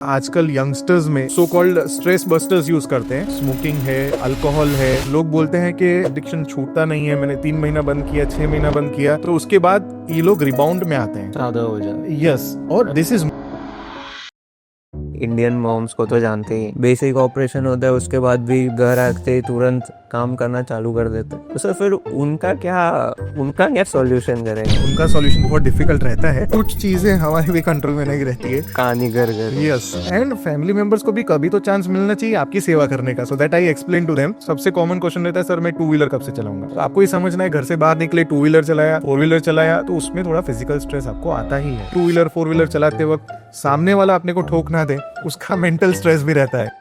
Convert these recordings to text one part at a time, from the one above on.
आजकल यंगस्टर्स में so called stress busters use करते हैं। स्मोकिंग है, अल्कोहल है। लोग बोलते हैं कि एडिक्शन छूटता नहीं है, मैंने 3 महीना बंद किया, 6 महीना बंद किया, तो उसके बाद ये लोग रिबाउंड में आते हैं, ज्यादा हो जाए। यस। और दिस इज इंडियन मॉम्स को तो जानते ही, बेसिक ऑपरेशन होता है उसके बाद भी घर आते ही तुरंत काम करना चालू कर देते हैं। तो सर फिर उनका क्या सॉल्यूशन करेंगे? उनका सॉल्यूशन बहुत डिफिकल्ट रहता है। कुछ चीजें हमारे भी कंट्रोल में नहीं रहती है। कहानी घर घर। यस, एंड फैमिली मेंबर्स को भी कभी तो चांस मिलना चाहिए आपकी सेवा करने का। So that I explain to them. सबसे कॉमन क्वेश्चन रहता है, सर मैं 2 व्हीलर कब से चलाऊंगा? तो आपको ये समझना है, घर से बाहर निकले, 2 व्हीलर चलाया, 4 व्हीलर चलाया, तो उसमें थोड़ा फिजिकल स्ट्रेस आपको आता ही है। 2 व्हीलर 4 व्हीलर चलाते वक्त सामने वाला अपने को ठोक ना दे, उसका मेंटल स्ट्रेस भी रहता है।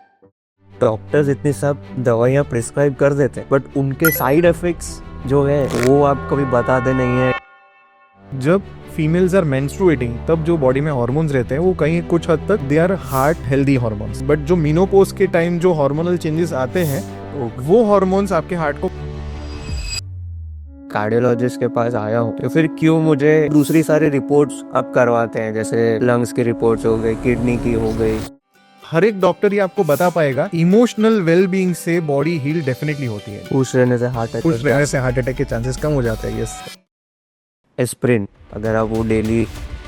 डॉक्टर्स इतनी सब दवाइयाँ प्रिस्क्राइब कर देते हैं, बट उनके साइड इफेक्ट्स जो है वो आप कभी बताते नहीं है। जब फीमेल्स आर मेंस्ट्रुएटिंग, तब जो बॉडी में हार्मोन्स रहते हैं वो कहीं कुछ हद तक they are heart healthy hormones, but जो मीनोपोज के टाइम जो हार्मोनल चेंजेस आते हैं, वो हार्मोन्स आपके हार्ट को कार्डियोलॉजिस्ट के पास आया हूँ तो फिर क्यों मुझे दूसरी सारी रिपोर्ट्स अब करवाते हैं, जैसे लंग्स की रिपोर्ट्स हो गई, किडनी की हो गई। हर एक डॉक्टर ये आपको बता पाएगा, इमोशनल वेलबींग से बॉडी हील डेफिनेटली होती है। खुश रहने से हार्ट खुश अटैक। रहने से हार्ट अटैक के चांसेस कम हो जाते हैं। यस। एस्प्रिन अगर आप वो डेली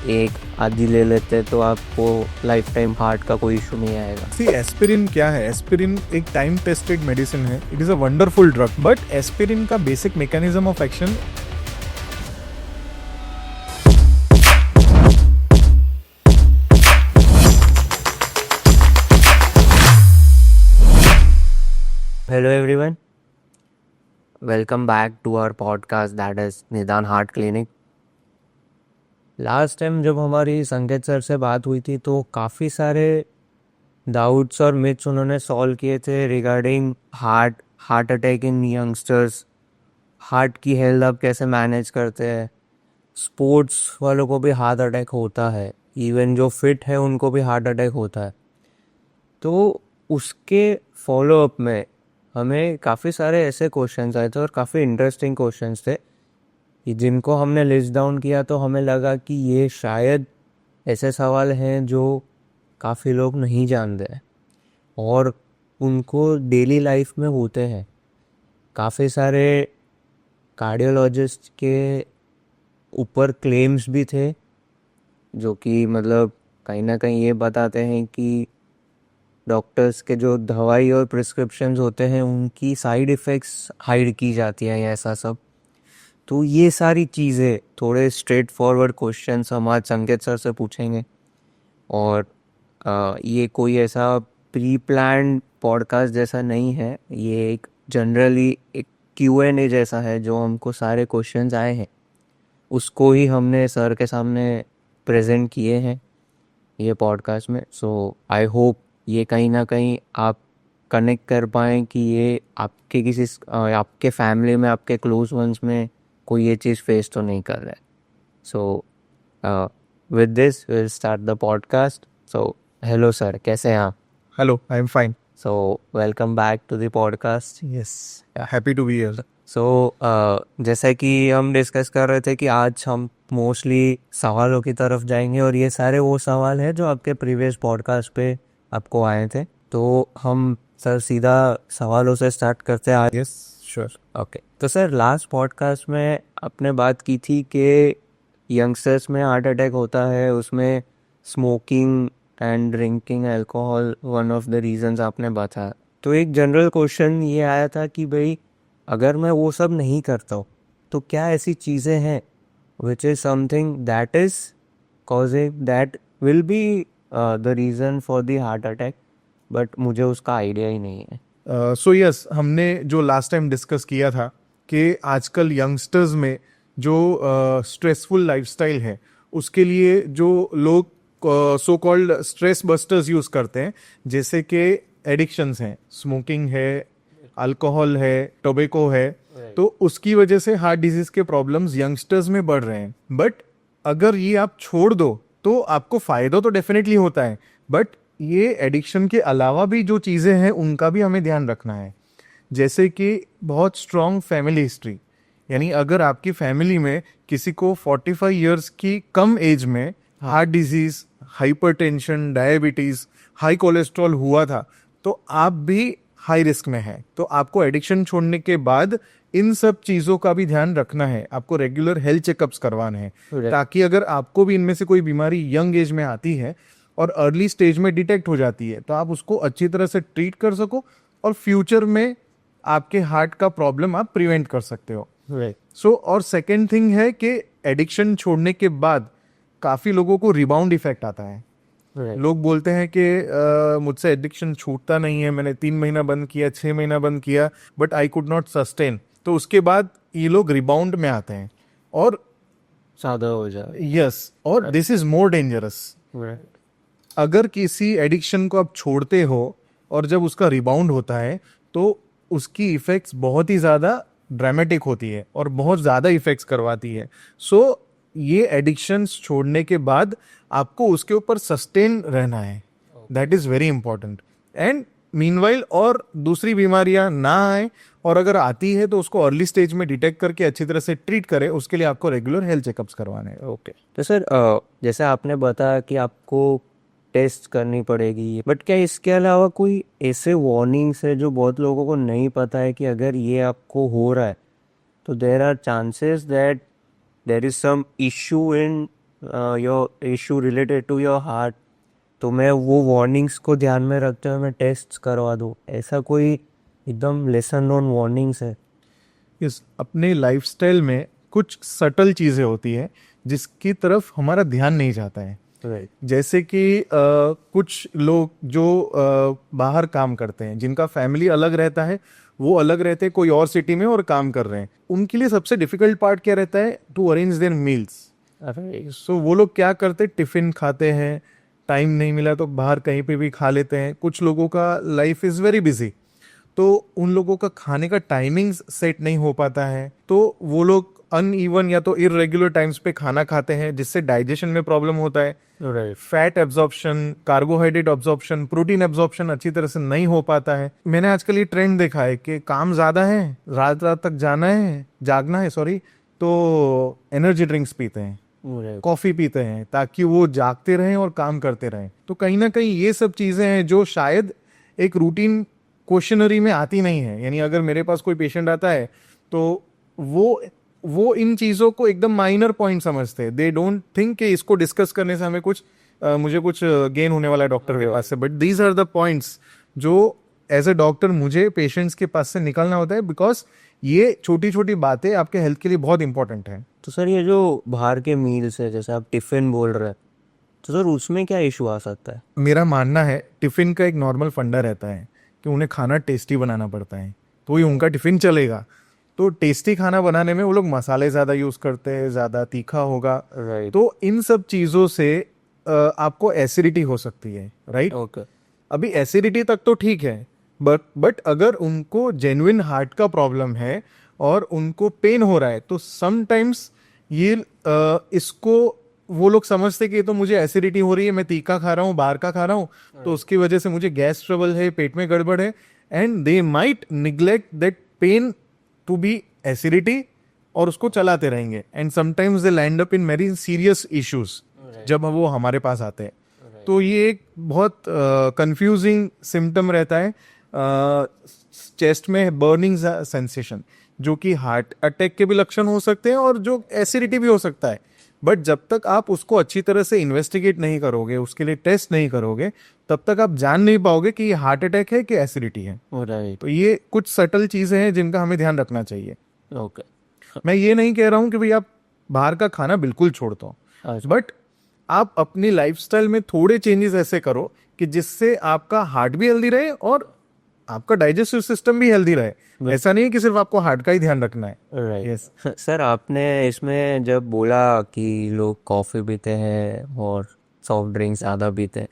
एक आधी ले लेते हैं तो आपको लाइफ टाइम हार्ट का कोई इशू नहीं आएगा। सी, एस्पिरिन क्या है? एस्पिरिन एक टाइम टेस्टेड मेडिसिन है। It is a wonderful drug, but aspirin का basic mechanism of action Hello everyone, welcome back to our podcast that is निदान हार्ट क्लिनिक। लास्ट टाइम जब हमारी संकेत सर से बात हुई थी तो काफ़ी सारे डाउट्स और मिथ्स उन्होंने सॉल्व किए थे regarding heart attack in youngsters, heart की हेल्थ आप कैसे मैनेज करते हैं। स्पोर्ट्स वालों को भी हार्ट अटैक होता है, इवन जो फिट है उनको भी हार्ट अटैक होता है। तो उसके फॉलोअप में हमें काफ़ी सारे ऐसे क्वेश्चंस आए थे और काफ़ी इंटरेस्टिंग क्वेश्चंस थे जिनको हमने लिस्ट डाउन किया, तो हमें लगा कि ये शायद ऐसे सवाल हैं जो काफ़ी लोग नहीं जानते हैं और उनको डेली लाइफ में होते हैं। काफ़ी सारे कार्डियोलॉजिस्ट के ऊपर क्लेम्स भी थे जो कि मतलब कहीं ना कहीं ये बताते हैं कि डॉक्टर्स के जो दवाई और प्रिस्क्रिप्शंस होते हैं उनकी साइड इफ़ेक्ट्स हाइड की जाती हैं, ऐसा सब। तो ये सारी चीज़ें, थोड़े स्ट्रेट फॉरवर्ड क्वेश्चंस हम आज संकेत सर से पूछेंगे। और ये कोई ऐसा प्री प्लान्ड पॉडकास्ट जैसा नहीं है, ये एक जनरली एक Q&A जैसा है। जो हमको सारे क्वेश्चंस आए हैं उसको ही हमने सर के सामने प्रेजेंट किए हैं ये पॉडकास्ट में। सो आई होप ये कहीं ना कहीं आप कनेक्ट कर पाएँ कि ये आपके आपके फैमिली में, आपके क्लोज वंस में कोई ये चीज़ फेस तो नहीं कर रहा है। So with this will start the podcast. So hello sir, कैसे हैं आप? Hello, I am fine. So welcome back to the podcast. Yes, happy to be here. So जैसा कि हम डिस्कस कर रहे थे कि आज हम मोस्टली सवालों की तरफ जाएंगे और ये सारे वो सवाल हैं जो आपके प्रीवियस पॉडकास्ट पे आपको आए थे। तो हम सर सीधा सवालों से स्टार्ट करते हैं आज। Yes, sure. ओके, तो सर लास्ट पॉडकास्ट में आपने बात की थी कि यंगस्टर्स में हार्ट अटैक होता है, उसमें smoking and drinking alcohol one of the reasons आपने बताया। तो एक जनरल क्वेश्चन ये आया था कि भाई अगर मैं वो सब नहीं करता हूँ तो क्या ऐसी चीज़ें हैं which is something that is causing that will be the reason for the heart attack, but मुझे उसका आइडिया ही नहीं है। सो यस, हमने जो लास्ट टाइम डिस्कस किया था कि आजकल यंगस्टर्स में जो स्ट्रेसफुल लाइफस्टाइल है उसके लिए जो लोग so called stress busters use करते हैं, जैसे कि एडिक्शंस हैं, स्मोकिंग है, अल्कोहल है, टोबैको है, तो उसकी वजह से हार्ट डिजीज के प्रॉब्लम्स यंगस्टर्स में बढ़ रहे हैं। बट अगर ये आप छोड़ दो तो आपको फायदा तो डेफिनेटली होता है, बट ये एडिक्शन के अलावा भी जो चीज़ें हैं उनका भी हमें ध्यान रखना है। जैसे कि बहुत स्ट्रॉन्ग फैमिली हिस्ट्री, यानी अगर आपकी फैमिली में किसी को 45 इयर्स की कम एज में heart disease, hypertension, diabetes high cholesterol हुआ था तो आप भी हाई रिस्क में हैं। तो आपको एडिक्शन छोड़ने के बाद इन सब चीज़ों का भी ध्यान रखना है, आपको रेगुलर हेल्थ चेकअप्स करवाने हैं, Correct. ताकि अगर आपको भी इनमें से कोई बीमारी यंग एज में आती है और अर्ली स्टेज में डिटेक्ट हो जाती है तो आप उसको अच्छी तरह से ट्रीट कर सको और फ्यूचर में आपके हार्ट का प्रॉब्लम आप प्रिवेंट कर सकते हो। सो और सेकेंड थिंग है कि एडिक्शन छोड़ने के बाद काफ़ी लोगों को रिबाउंड इफेक्ट आता है। लोग बोलते हैं कि मुझसे एडिक्शन छूटता नहीं है, मैंने 3 महीना बंद किया, 6 महीना बंद किया, but I could not sustain. तो उसके बाद ये लोग रिबाउंड में आते हैं और सादा हो जाए। यस, और दिस इज मोर डेंजरस। अगर किसी एडिक्शन को आप छोड़ते हो और जब उसका रिबाउंड होता है तो उसकी इफेक्ट्स बहुत ही ज़्यादा ड्रामेटिक होती है और बहुत ज़्यादा इफेक्ट्स करवाती है। सो ये एडिक्शंस छोड़ने के बाद आपको उसके ऊपर सस्टेन रहना है, that is very important. And meanwhile और दूसरी बीमारियां ना आए, और अगर आती है तो उसको अर्ली स्टेज में डिटेक्ट करके अच्छी तरह से ट्रीट करें, उसके लिए आपको रेगुलर हेल्थ चेकअप्स करवाने हैं। ओके, तो सर जैसे आपने बताया कि आपको टेस्ट करनी पड़ेगी, बट क्या इसके अलावा कोई ऐसे वार्निंग्स है जो बहुत लोगों को नहीं पता है कि अगर ये आपको हो रहा है तो there are chances that there is some issue in your issue related to your heart, तो मैं वो वार्निंग्स को ध्यान में रखते हुए मैं टेस्ट करवा दूँ, ऐसा कोई एकदम लेसन नोन वार्निंग्स है? इस अपने लाइफस्टाइल में कुछ सटल चीज़ें होती है जिसकी तरफ हमारा ध्यान नहीं जाता है। जैसे कि कुछ लोग जो बाहर काम करते हैं, जिनका फैमिली अलग रहता है, वो अलग रहते हैं कोई और सिटी में और काम कर रहे हैं, उनके लिए सबसे डिफिकल्ट पार्ट क्या रहता है? To arrange their meals. So वो लोग क्या करते हैं? टिफिन खाते हैं, टाइम नहीं मिला तो बाहर कहीं पे भी खा लेते हैं। कुछ लोगों का लाइफ इज़ वेरी बिजी, तो उन लोगों का खाने का टाइमिंग्स सेट नहीं हो पाता है, तो वो लोग अनइवन या तो इररेगुलर टाइम्स पे खाना खाते हैं, जिससे डाइजेशन में प्रॉब्लम होता है। Fat absorption, carbohydrate absorption, protein absorption अच्छी तरह से नहीं हो पाता है। मैंने आजकल ये ट्रेंड देखा है कि काम ज्यादा है, रात रात तक जागना है तो एनर्जी ड्रिंक्स पीते हैं, कॉफी पीते हैं, ताकि वो जागते रहें और काम करते रहें। तो कहीं ना कहीं ये सब चीजें हैं जो शायद एक रूटीन क्वेश्चनरी में आती नहीं है। यानी अगर मेरे पास कोई पेशेंट आता है तो वो इन चीज़ों को एकदम माइनर पॉइंट समझते हैं। दे डोंट थिंक कि इसको डिस्कस करने से हमें मुझे कुछ गेन होने वाला है डॉक्टर के पास से। But these are the points जो एज ए डॉक्टर मुझे पेशेंट्स के पास से निकलना होता है, बिकॉज ये छोटी छोटी बातें आपके हेल्थ के लिए बहुत इंपॉर्टेंट है। तो सर ये जो बाहर के मील्स है, जैसे आप टिफिन बोल रहे हैं, तो सर उसमें क्या इशू आ सकता है? मेरा मानना है टिफिन का एक नॉर्मल फंडा रहता है कि उन्हें खाना टेस्टी बनाना पड़ता है, तो ही उनका टिफिन चलेगा। तो टेस्टी खाना बनाने में वो लोग मसाले ज़्यादा यूज़ करते हैं, ज़्यादा तीखा होगा, तो इन सब चीज़ों से आपको एसिडिटी हो सकती है, राइट? ओके, अभी एसिडिटी तक तो ठीक है, बट अगर उनको जेन्युइन हार्ट का प्रॉब्लम है और उनको पेन हो रहा है, तो समटाइम्स ये इसको वो लोग समझते कि ये तो मुझे एसिडिटी हो रही है, मैं तीखा खा रहा हूँ, बाहर का खा रहा हूँ, तो उसकी वजह से मुझे गैस ट्रबल है, पेट में गड़बड़ है, and they might neglect that pain to be acidity और उसको चलाते रहेंगे। And sometimes they land up in very serious issues जब वो हमारे पास आते हैं। तो ये एक बहुत कंफ्यूजिंग सिम्टम रहता है, चेस्ट में बर्निंग सेंसेशन, जो कि हार्ट अटैक के भी लक्षण हो सकते हैं और जो एसिडिटी भी हो सकता है। बट जब तक आप उसको अच्छी तरह से इन्वेस्टिगेट नहीं करोगे, उसके लिए टेस्ट नहीं करोगे, तब तक आप जान नहीं पाओगे कि ये हार्ट अटैक है कि एसिडिटी है। राइट। तो ये कुछ सटल चीजें हैं जिनका हमें ध्यान रखना चाहिए। ओके, मैं ये नहीं कह रहा हूँ कि भाई आप बाहर का खाना बिल्कुल छोड़ दो, बट आप अपनी लाइफस्टाइल में थोड़े चेंजेस ऐसे करो कि जिससे आपका हार्ट भी हेल्दी रहे और आपका डाइजेस्टिव सिस्टम भी हेल्दी रहे। ऐसा नहीं है कि सिर्फ आपको हार्ट का ही ध्यान रखना है। राइट। यस सर आपने इसमें जब बोला कि लोग कॉफ़ी पीते हैं और सॉफ्ट ड्रिंक्स ज़्यादा पीते हैं,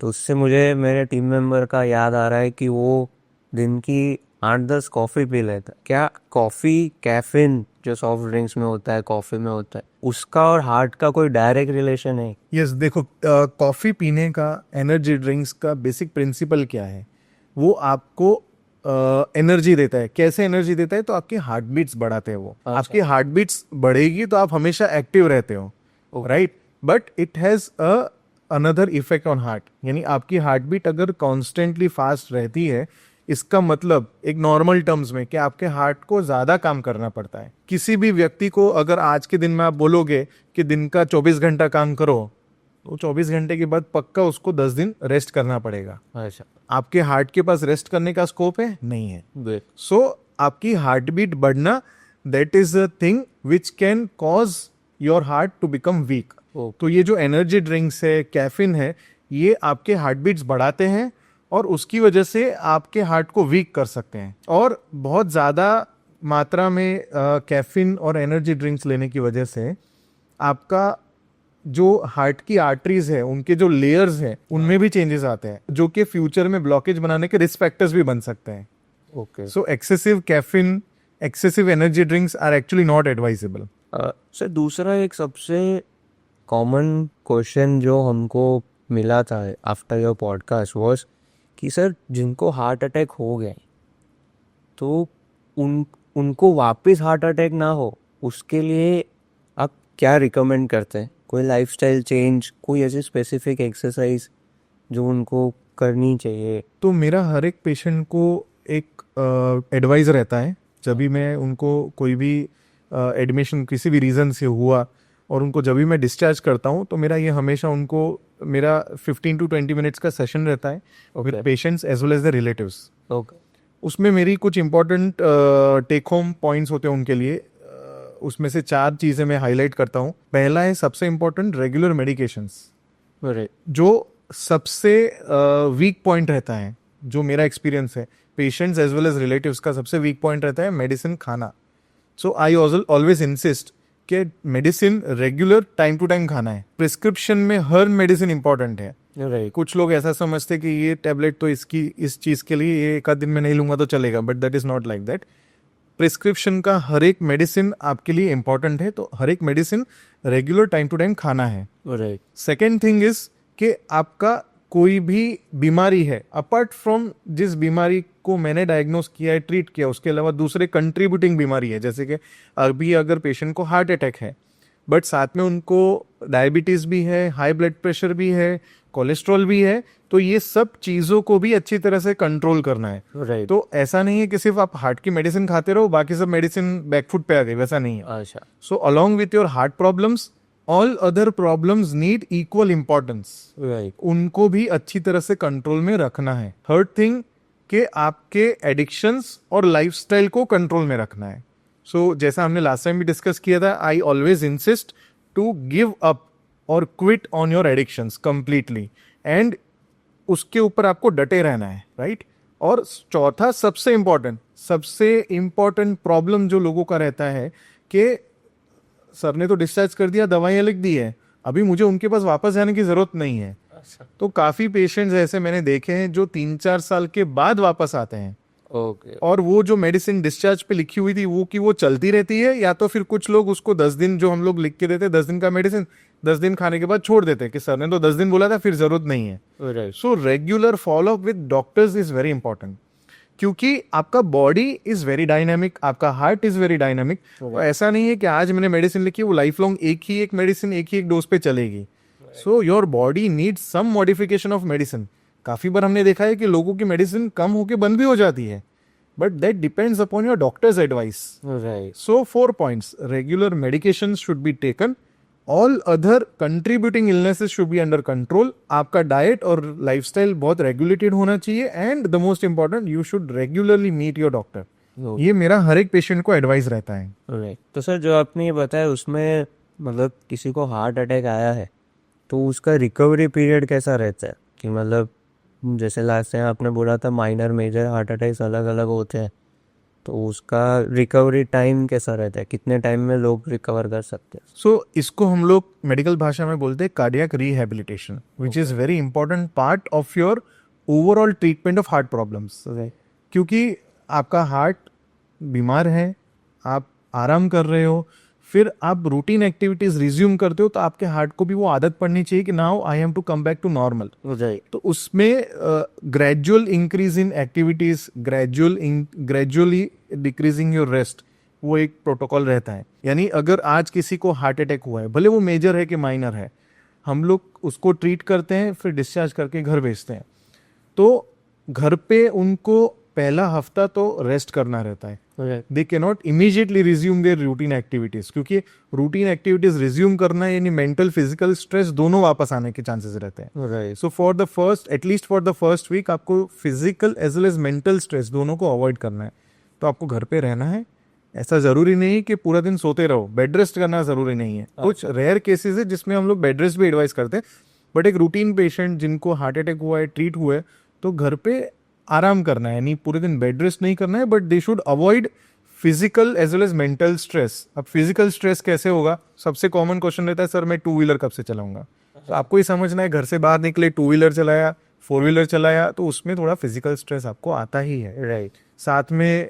तो उससे मुझे मेरे टीम मेंबर का याद आ रहा है कि वो दिन की 8-10 कॉफ़ी पी लेता है। क्या कॉफ़ी कैफीन जो सॉफ्ट ड्रिंक्स में होता है, कॉफ़ी में होता है, उसका और हार्ट का कोई डायरेक्ट रिलेशन है? यस, देखो कॉफी पीने का, एनर्जी ड्रिंक्स का बेसिक प्रिंसिपल क्या है? वो आपको एनर्जी देता है। कैसे एनर्जी देता है? तो आपकी हार्ट बीट्स बढ़ाते हैं वो। आपकी हार्ट बीट्स बढ़ेगी तो आप हमेशा एक्टिव रहते हो, right? But it has a another effect on heart, यानी आपकी हार्ट बीट अगर कॉन्स्टेंटली फास्ट रहती है, इसका मतलब एक नॉर्मल टर्म्स में कि आपके हार्ट को ज्यादा काम करना पड़ता है। किसी भी व्यक्ति को अगर आज के दिन में आप बोलोगे कि दिन का 24 घंटा काम करो, तो 24 घंटे के बाद पक्का उसको 10 दिन रेस्ट करना पड़ेगा। अच्छा, आपके हार्ट के पास रेस्ट करने का स्कोप है? नहीं है। सो आपकी हार्ट बीट बढ़ना, that is a thing which can cause your heart to become weak. तो ये जो एनर्जी ड्रिंक्स है, कैफीन है, ये आपके हार्ट बीट्स बढ़ाते हैं और उसकी वजह से आपके हार्ट को वीक कर सकते हैं। और बहुत ज़्यादा मात्रा में कैफीन और एनर्जी ड्रिंक्स लेने की वजह से आपका जो हार्ट की आर्टरीज है, उनके जो लेयर्स हैं, उनमें भी चेंजेस आते हैं, जो कि फ्यूचर में ब्लॉकेज बनाने के रिस्क फैक्टर्स भी बन सकते हैं। Okay. So excessive caffeine, excessive energy drinks are actually not advisable. Sir दूसरा एक सबसे कॉमन क्वेश्चन जो हमको मिला था आफ्टर योर पॉडकास्ट वाज कि सर जिनको हार्ट अटैक हो गए तो उनको वापस हार्ट अटैक ना हो, उसके लिए आप क्या रिकमेंड करते हैं? कोई लाइफस्टाइल चेंज, कोई ऐसी स्पेसिफिक एक्सरसाइज जो उनको करनी चाहिए? तो मेरा हर एक पेशेंट को एक एडवाइस रहता है, जब भी मैं उनको कोई भी एडमिशन किसी भी रीज़न से हुआ और उनको जब भी मैं डिस्चार्ज करता हूँ, तो मेरा ये हमेशा उनको मेरा 15 to 20 मिनट्स का सेशन रहता है with patients as well as the relatives. Okay. उसमें मेरी कुछ इंपॉर्टेंट टेक होम पॉइंट्स होते हैं उनके लिए। उसमें से 4 चीज़ें मैं हाईलाइट करता हूँ। पहला है सबसे इम्पोर्टेंट, रेगुलर मेडिकेशंस। जो सबसे वीक पॉइंट रहता है, जो मेरा एक्सपीरियंस है, patients as well as relatives का सबसे वीक पॉइंट रहता है मेडिसिन खाना। सो आई ऑलवेज इंसिस्ट कि medicine regular time to time खाना है। प्रिस्क्रिप्शन में हर मेडिसिन इंपॉर्टेंट है। कुछ लोग ऐसा समझते कि ये टैबलेट तो इस चीज़ के लिए ये एक आध दिन में नहीं लूंगा तो चलेगा, but that is not like that. Prescription का हर एक मेडिसिन आपके लिए इंपॉर्टेंट है, तो हर एक medicine regular time to time खाना है। सेकेंड थिंग इज कि आपका कोई भी बीमारी है, अपार्ट फ्रॉम जिस बीमारी को मैंने डायग्नोस किया है, ट्रीट किया, उसके अलावा दूसरे कंट्रीब्यूटिंग बीमारी है, जैसे कि अभी अगर पेशेंट को हार्ट अटैक है बट साथ में उनको डायबिटीज़ भी है, हाई ब्लड प्रेशर भी है, कोलेस्ट्रॉल भी है, तो ये सब चीज़ों को भी अच्छी तरह से कंट्रोल करना है। तो ऐसा नहीं है कि सिर्फ आप हार्ट की मेडिसिन खाते रहो, बाकी सब मेडिसिन बैकफुट पे आ गई, वैसा नहीं है। अच्छा। So along with your heart problems, all other problems need equal importance. उनको भी अच्छी तरह से कंट्रोल में रखना है। थर्ड थिंग कि आपके एडिक्शंस और लाइफस्टाइल को कंट्रोल में रखना है। सो जैसा हमने लास्ट टाइम भी डिस्कस किया था, I always insist to give up और quit on your addictions completely, and उसके ऊपर आपको डटे रहना है, राइट। और चौथा सबसे इंपॉर्टेंट प्रॉब्लम जो लोगों का रहता है कि सर ने तो डिस्चार्ज कर दिया, दवाइयाँ लिख दी है, अभी मुझे उनके पास वापस जाने की जरूरत नहीं है। तो काफी पेशेंट्स ऐसे मैंने देखे हैं जो 3-4 साल के बाद वापस आते हैं। और वो जो मेडिसिन डिस्चार्ज पे लिखी हुई थी वो चलती रहती है, या तो फिर कुछ लोग उसको 10 दिन जो हम लोग लिख के देते, 10 दिन का मेडिसिन 10 दिन खाने के बाद छोड़ देते कि सर ने तो 10 दिन बोला था, फिर जरूरत नहीं है। So regular follow up with doctors is very important, क्योंकि आपका बॉडी इज वेरी डायनामिक, आपका हार्ट इज वेरी डायनामिक। ऐसा नहीं है कि आज मैंने मेडिसिन लिखी वो लाइफ लॉन्ग एक ही एक डोज पे चलेगी। So your body needs some modification of medicine. काफी बार हमने देखा है कि लोगों की मेडिसिन कम होके बंद भी हो जाती है, but that depends upon your doctor's advice. So 4 points: regular medication should be taken, all other contributing illnesses should be under control, आपका डाइट और लाइफस्टाइल बहुत रेगुलेटेड होना चाहिए, and the most important, you should regularly meet your doctor. ये मेरा हर एक patient को advice रहता है। तो सर जो आपने ये बताया उसमें मतलब किसी को हार्ट अटैक आया है तो उसका रिकवरी पीरियड कैसा रहता है? कि मतलब जैसे लास्ट टाइम आपने बोला था माइनर मेजर हार्ट अटैक्स अलग अलग होते हैं, तो उसका रिकवरी टाइम कैसा रहता है? कितने टाइम में लोग रिकवर कर सकते हैं? सो इसको हम लोग मेडिकल भाषा में बोलते हैं cardiac rehabilitation, which is very important part of your overall treatment of heart problems. क्योंकि आपका हार्ट बीमार है, आप आराम कर रहे हो, फिर आप रूटीन एक्टिविटीज रिज्यूम करते हो, तो आपके हार्ट को भी वो आदत पड़नी चाहिए कि now I am to come back to normal. तो उसमें gradual increase in activities, gradually decreasing your rest, वो एक प्रोटोकॉल रहता है। यानी अगर आज किसी को हार्ट अटैक हुआ है, भले वो मेजर है कि माइनर है, हम लोग उसको ट्रीट करते हैं, फिर डिस्चार्ज करके घर भेजते हैं। तो घर पे उनको पहला हफ्ता तो रेस्ट करना रहता है। They can not immediately resume their routine activities, क्योंकि रूटीन एक्टिविटीज रिज्यूम करना यानी मेंटल फिजिकल स्ट्रेस दोनों वापस आने के चांसेस रहते हैं। So for the first, at least for the first week, आपको physical as well as mental stress दोनों को अवॉइड करना है। तो आपको घर पे रहना है। ऐसा जरूरी नहीं कि पूरा दिन सोते रहो, बेड रेस्ट करना जरूरी नहीं है। कुछ रेयर केसेस है जिसमें हम लोग बेड रेस्ट भी एडवाइस करते हैं, बट एक रूटीन पेशेंट जिनको हार्ट अटैक हुआ है, ट्रीट हुआ है, तो घर पे आराम करना है, यानी पूरे दिन बेड रेस्ट नहीं करना है, but they should avoid physical as well as mental stress. अब फिजिकल स्ट्रेस कैसे होगा? सबसे कॉमन क्वेश्चन रहता है, सर मैं 2 व्हीलर कब से चलाऊंगा? तो आपको ही समझना है, घर से बाहर निकले, 2 व्हीलर चलाया, 4 व्हीलर चलाया, तो उसमें थोड़ा फिजिकल स्ट्रेस आपको आता ही है। राइट। साथ में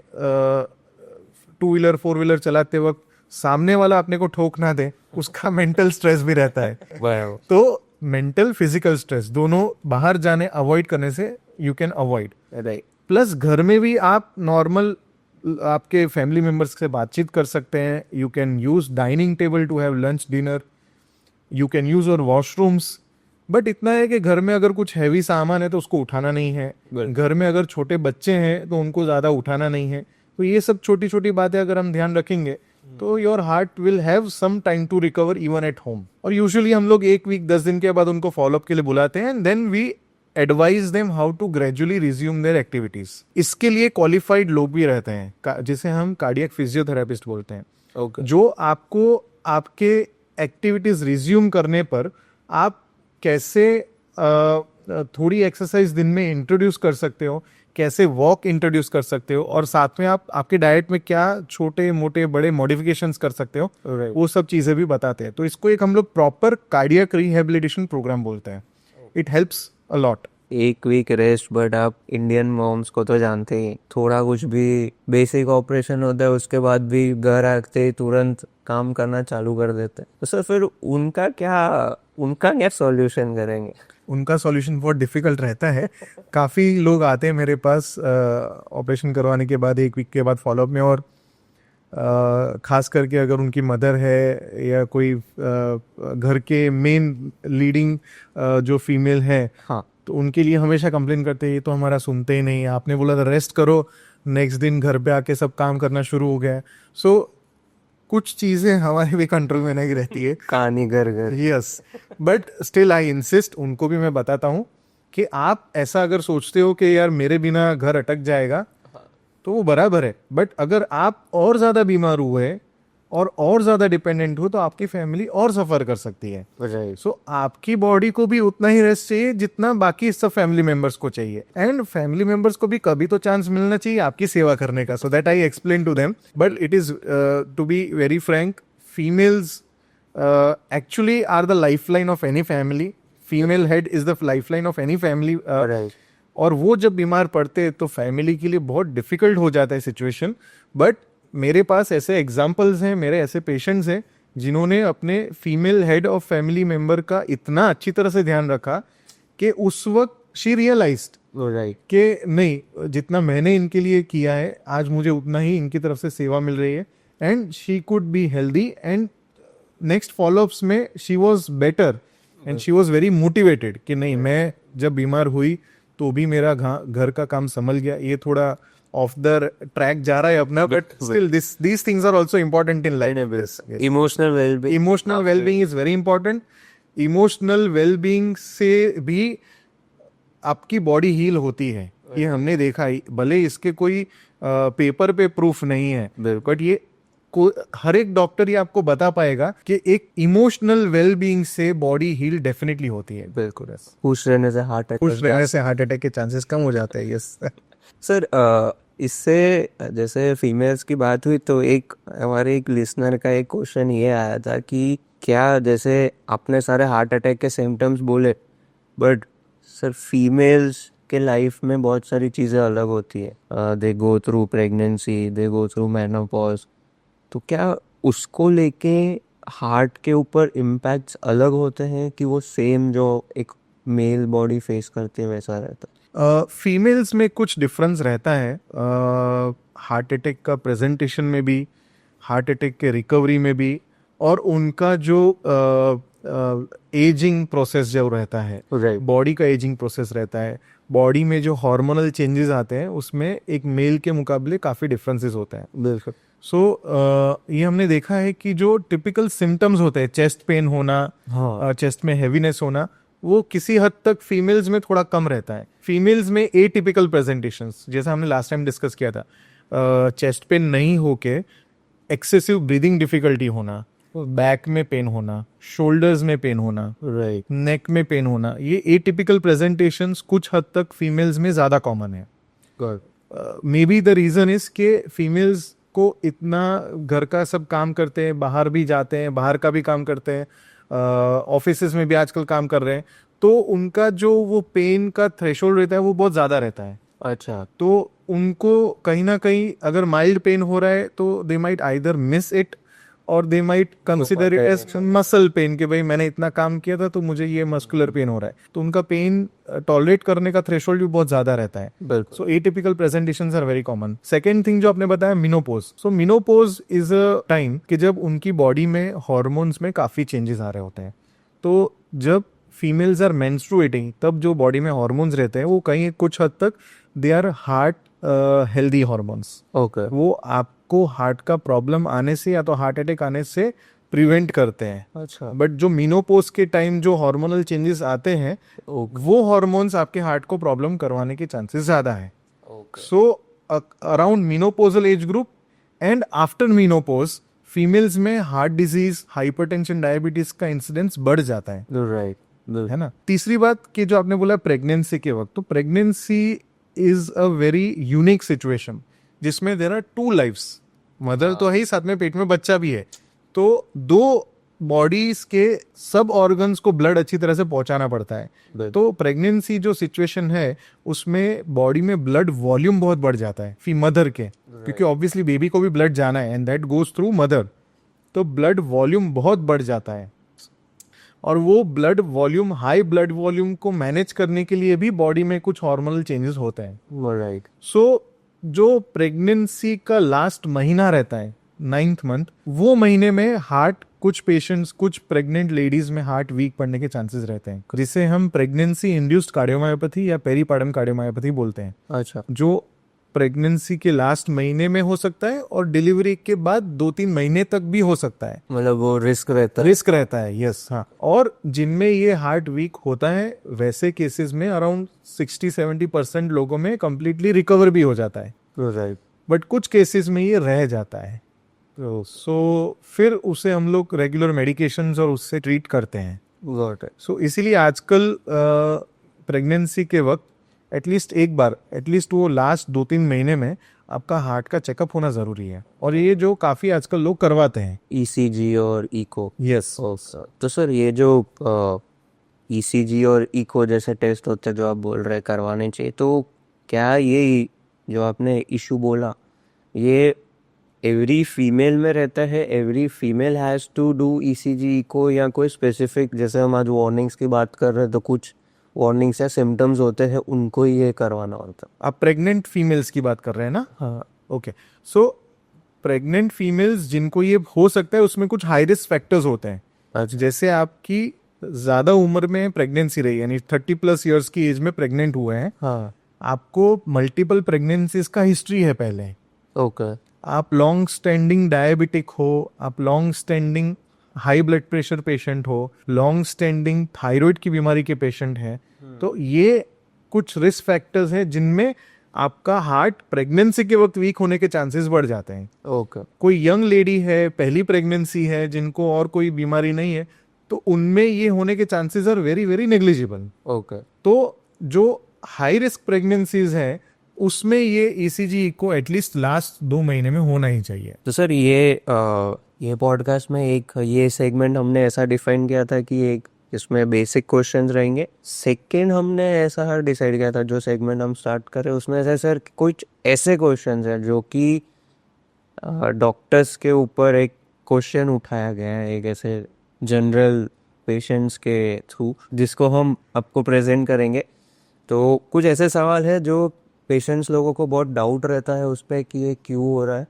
2 व्हीलर 4 व्हीलर चलाते वक्त सामने वाला अपने को ठोक ना दे, उसका मेंटल स्ट्रेस भी रहता है। तो मेंटल फिजिकल स्ट्रेस दोनों बाहर जाने अवॉइड करने से you can avoid. Right. Plus घर में भी आप नॉर्मल आपके फैमिली मेंबर्स से बातचीत कर सकते हैं। You can use dining table to have lunch dinner, you can use your washrooms. But इतना है कि घर में अगर कुछ हैवी सामान है तो उसको उठाना नहीं है। घर में अगर छोटे बच्चे हैं तो उनको ज्यादा उठाना नहीं है। तो ये सब छोटी छोटी बातें अगर हम ध्यान रखेंगे तो your heart will have some time to recover even at home. और यूजुअली हम लोग 1 वीक 10 दिन के बाद उनको फॉलोअप के लिए बुलाते हैं, and then we advise them how to gradually resume their activities. इसके लिए क्वालिफाइड लोग भी रहते हैं, जिसे हम कार्डियक फिजियोथेरेपिस्ट बोलते हैं, जो आपको आपके एक्टिविटीज रिज्यूम करने पर आप कैसे थोड़ी एक्सरसाइज दिन में इंट्रोड्यूस कर सकते हो, कैसे वॉक इंट्रोड्यूस कर सकते हो, और साथ में आप आपके डाइट में क्या छोटे मोटे बड़े मॉडिफिकेशंस कर सकते हो, वो सब चीजें भी बताते हैं। तो इसको एक हम लोग प्रॉपर कार्डियक रिहेबिलिटेशन प्रोग्राम बोलते हैं। It helps a lot. 1 week rest, but आप इंडियन मॉम्स को तो जानते ही, थोड़ा कुछ भी बेसिक ऑपरेशन होता है उसके बाद भी घर आते ही तुरंत काम करना चालू कर देते हैं। तो सर फिर उनका क्या सॉल्यूशन करेंगे? उनका सॉल्यूशन बहुत डिफिकल्ट रहता है। काफ़ी लोग आते हैं मेरे पास ऑपरेशन करवाने के बाद 1 वीक के बाद फॉलोअप में, और खास करके अगर उनकी मदर है या कोई घर के मेन लीडिंग जो फीमेल है, हाँ, तो उनके लिए हमेशा कंप्लेन करते हैं, ये तो हमारा सुनते ही नहीं, आपने बोला था रेस्ट करो, नेक्स्ट दिन घर पे आके सब काम करना शुरू हो गया है। सो कुछ चीज़ें हमारे भी कंट्रोल में नहीं रहती है। कहानी घर घर। Yes, but still I insist, उनको भी मैं बताता हूँ कि आप ऐसा अगर सोचते हो कि यार मेरे बिना घर अटक जाएगा, तो वो बराबर है। बट अगर आप और ज़्यादा बीमार हुए और ज़्यादा डिपेंडेंट हो तो आपकी फैमिली और सफ़र कर सकती है। सो आपकी बॉडी को भी उतना ही रेस्ट चाहिए जितना बाकी सब फैमिली मेंबर्स को चाहिए, एंड फैमिली मेंबर्स को भी कभी तो चांस मिलना चाहिए आपकी सेवा करने का। So that I explain to them, but it is to be very frank, females actually are the lifeline of any family. Female head is the lifeline of any family. और वो जब बीमार पड़ते हैं तो फैमिली के लिए बहुत डिफिकल्ट हो जाता है सिचुएशन। बट मेरे पास ऐसे एग्जाम्पल्स हैं, मेरे ऐसे पेशेंट्स हैं जिन्होंने अपने female head of family member का इतना अच्छी तरह से ध्यान रखा कि उस वक्त शी रियलाइज्ड कि नहीं, जितना मैंने इनके लिए किया है आज मुझे उतना ही इनकी तरफ से सेवा मिल रही है, and she could be healthy, and next follow ups में she was better and she was very motivated कि नहीं, मैं जब बीमार हुई तो भी मेरा घर का काम संभल गया। ये थोड़ा ऑफ द ट्रैक जा रहा है अपना, but still these things are also important in life. Emotional well-being is very important. Emotional well-being से भी आपकी बॉडी हील होती है, ये हमने देखा है। भले इसके कोई पेपर पे प्रूफ नहीं है, बट ये हर एक डॉक्टर ये आपको बता पाएगा कि एक इमोशनल वेलबींग से बॉडी हील डेफिनेटली होती है। बिल्कुल। खुश रहने से हार्ट अटैक के चांसेस कम हो जाते हैं। यस सर, इससे जैसे फीमेल्स की बात हुई तो हमारे एक लिसनर का एक क्वेश्चन ये आया था कि क्या, जैसे आपने सारे हार्ट अटैक के सिम्टम्स बोले, बट सर फीमेल्स के लाइफ में बहुत सारी चीज़ें अलग होती है। दे गो थ्रू प्रेगनेंसी, दे गो थ्रू मेनोपॉज, तो क्या उसको लेके हार्ट के ऊपर इम्पैक्ट्स अलग होते हैं कि वो सेम जो एक मेल बॉडी फेस करती है वैसा रहता है? फीमेल्स में कुछ डिफरेंस रहता है, हार्ट अटैक का प्रेजेंटेशन में भी, हार्ट अटैक के रिकवरी में भी, और उनका जो एजिंग प्रोसेस जो रहता है, Right. बॉडी का एजिंग प्रोसेस रहता है, बॉडी में जो हार्मोनल चेंजेस आते हैं उसमें एक मेल के मुकाबले काफ़ी डिफरेंसेस होते हैं। बिल्कुल। सो ये हमने देखा है कि जो टिपिकल सिम्टम्स होते हैं, चेस्ट पेन होना, हाँ। चेस्ट में हैवीनेस होना, वो किसी हद तक फीमेल्स में थोड़ा कम रहता है। फीमेल्स में एटिपिकल प्रेजेंटेशंस, जैसा हमने लास्ट टाइम डिस्कस किया था, चेस्ट पेन नहीं होके एक्सेसिव ब्रीदिंग डिफिकल्टी होना, बैक में पेन होना, शोल्डर्स में पेन होना, राइट। नेक में पेन होना, ये एटिपिकल प्रेजेंटेशंस कुछ हद तक फीमेल्स में ज़्यादा कॉमन है। Good. May be the reason is कि फीमेल्स को इतना घर का सब काम करते हैं, बाहर भी जाते हैं, बाहर का भी काम करते हैं, ऑफिसेज में भी आजकल काम कर रहे हैं, तो उनका जो वो पेन का थ्रेशोल्ड रहता है वो बहुत ज़्यादा रहता है। अच्छा। तो उनको कहीं ना कहीं अगर माइल्ड पेन हो रहा है तो they might either miss it और they might consider it as muscle pain, कि भाई मैंने इतना काम किया था तो मुझे ये मस्कुलर पेन हो रहा है, तो उनका पेन टॉलरेट करने का थ्रेशोल्ड भी बहुत ज्यादा रहता है। बिल्कुल। So atypical presentations are very common. Second thing जो आपने बताया, मिनोपोज। सो मिनोपोज इज अ टाइम कि जब उनकी बॉडी में हॉर्मोन्स में काफी चेंजेस आ रहे होते हैं। तो जब फीमेल्स आर मेंस्ट्रुएटिंग तब जो बॉडी में हॉर्मोन्स रहते हैं वो कहीं कुछ हद तक they are heart healthy hormones. Okay. वो आपको हार्ट का प्रॉब्लम आने से या तो हार्ट अटैक आने से प्रिवेंट करते हैं। अच्छा। बट जो मीनोपोज के टाइम जो हार्मोनल चेंजेस आते हैं वो हार्मोन्स आपके हार्ट को प्रॉब्लम करवाने के चांसेस ज्यादा है। So around menopausal age group and after menopause females में हार्ट डिजीज, हाइपरटेंशन, डायबिटीज का इंसिडेंस बढ़ जाता है। राइट। है ना। तीसरी बात कि जो आपने बोला प्रेगनेंसी के वक्त, तो pregnancy is a very unique situation जिसमें there are two lives. Mother तो है ही, साथ में पेट में बच्चा भी है, तो दो बॉडीज के सब ऑर्गन्स को ब्लड अच्छी तरह से पहुंचाना पड़ता है। तो प्रेगनेंसी जो सिचुएशन है उसमें बॉडी में ब्लड वॉल्यूम बहुत बढ़ जाता है फी मदर के, क्योंकि ऑब्वियसली बेबी को भी ब्लड जाना है and that goes through mother. तो ब्लड वॉल्यूम बहुत बढ़ जाता है और वो blood volume, high blood volume को मैनेज करने के लिए भी बॉडी में कुछ हार्मोनल चेंजेस होते हैं। राइट। सो जो प्रेगनेंसी का लास्ट महीना रहता है, 9th मंथ, वो महीने में हार्ट, कुछ पेशेंट्स, कुछ प्रेग्नेंट लेडीज में हार्ट वीक पड़ने के चांसेस रहते हैं, जिसे हम प्रेगनेंसी इंड्यूस्ड कार्डियोमायोपैथी या पेरीपार्टम कार्डियोमायोपैथी बोलते हैं। अच्छा। जो प्रेगनेंसी के लास्ट महीने में हो सकता है और डिलीवरी के बाद 2-3 महीने तक भी हो सकता है। मतलब वो रिस्क रहता है। रिस्क रहता है, यस। हाँ, और जिनमें ये हार्ट वीक होता है वैसे केसेस में अराउंड 60-70% लोगों में कंप्लीटली रिकवर भी हो जाता है। राइट। बट कुछ केसेस में ये रह जाता है, सो फिर उसे हम लोग रेगुलर मेडिकेशंस और उससे ट्रीट करते हैं। Got it. सो इसीलिए आजकल प्रेगनेंसी के वक्त एटलीस्ट एक बार, एटलीस्ट वो लास्ट 2-3 महीने में आपका हार्ट का चेकअप होना जरूरी है, और ये जो काफी आजकल लोग करवाते हैं, ईसीजी और इको। यस। तो सर ये जो ईसीजी और इको जैसे टेस्ट होते हैं जो आप बोल रहे हैं करवाने चाहिए, तो क्या ये जो आपने इशू बोला ये एवरी फीमेल में रहता है, every female has to do ECG echo, या कोई स्पेसिफिक, जैसे हम आज वार्निंग्स की बात कर रहे हैं तो कुछ वार्निंग्स या सिम्टम्स होते हैं उनको ये करवाना होता है? आप प्रेग्नेंट फीमेल्स की बात कर रहे हैं ना? हाँ। ओके। सो प्रेग्नेंट फीमेल्स जिनको ये हो सकता है उसमें कुछ हाई रिस्क फैक्टर्स होते हैं। अच्छा। जैसे आपकी ज्यादा उम्र में प्रेगनेंसी रही, यानी 30+ ईयर्स की एज में प्रेग्नेंट हुए हैं, हाँ। आपको मल्टीपल प्रेगनेंसीज का हिस्ट्री है पहले, ओके। आप लॉन्ग स्टैंडिंग डायबिटिक हो, आप long standing high blood pressure patient हो, लॉन्ग स्टैंडिंग थायराइड की बीमारी के पेशेंट हैं, तो ये कुछ रिस्क फैक्टर्स हैं जिनमें आपका हार्ट प्रेगनेंसी के वक्त वीक होने के चांसेस बढ़ जाते हैं। ओके। कोई यंग लेडी है, पहली प्रेगनेंसी है, जिनको और कोई बीमारी नहीं है, तो उनमें ये होने के chances are very very negligible. Okay. तो जो हाई रिस्क प्रेगनेंसीज है उसमें ये ईसीजी को एटलीस्ट लास्ट 2 महीने में होना ही चाहिए। तो सर ये पॉडकास्ट में एक ये सेगमेंट हमने ऐसा डिफाइन किया था कि एक इसमें बेसिक क्वेश्चंस रहेंगे। सेकंड हमने ऐसा डिसाइड किया था जो सेगमेंट हम स्टार्ट करें उसमें ऐसे सर कुछ ऐसे क्वेश्चंस हैं जो कि डॉक्टर्स के ऊपर एक क्वेश्चन उठाया गया है, एक ऐसे जनरल पेशेंट्स के थ्रू, जिसको हम आपको प्रेजेंट करेंगे। तो कुछ ऐसे सवाल है जो पेशेंट्स लोगों को बहुत डाउट रहता है उस पर कि ये क्यों हो रहा है,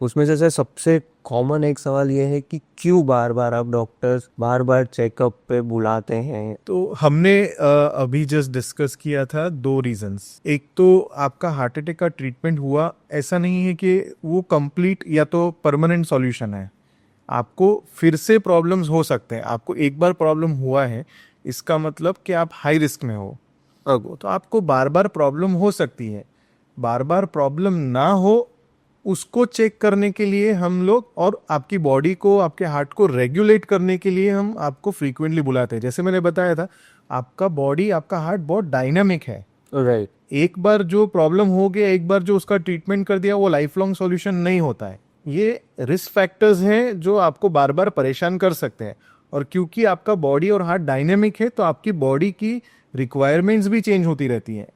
उसमें से सर सबसे कॉमन एक सवाल ये है कि क्यों बार बार आप डॉक्टर्स बार बार चेकअप पे बुलाते हैं? तो हमने अभी जस्ट डिस्कस किया था दो रीजंस। एक तो आपका हार्ट अटैक का ट्रीटमेंट हुआ, ऐसा नहीं है कि वो कंप्लीट या तो परमानेंट सॉल्यूशन है। आपको फिर से प्रॉब्लम्स हो सकते हैं। आपको एक बार प्रॉब्लम हुआ है, इसका मतलब कि आप हाई रिस्क में हो। तो आपको बार बार प्रॉब्लम हो सकती है। बार बार प्रॉब्लम ना हो उसको चेक करने के लिए हम लोग, और आपकी बॉडी को, आपके हार्ट को रेगुलेट करने के लिए हम आपको फ्रीक्वेंटली बुलाते हैं। जैसे मैंने बताया था, आपका बॉडी, आपका हार्ट बहुत डायनामिक है। राइट। एक बार जो प्रॉब्लम हो गया, एक बार जो उसका ट्रीटमेंट कर दिया, वो लाइफ लॉन्ग सॉल्यूशन नहीं होता है। ये रिस्क फैक्टर्स हैं जो आपको बार बार परेशान कर सकते हैं। और क्योंकि आपका बॉडी और हार्ट डायनेमिक है, तो आपकी बॉडी की रिक्वायरमेंट्स भी चेंज होती रहती हैं।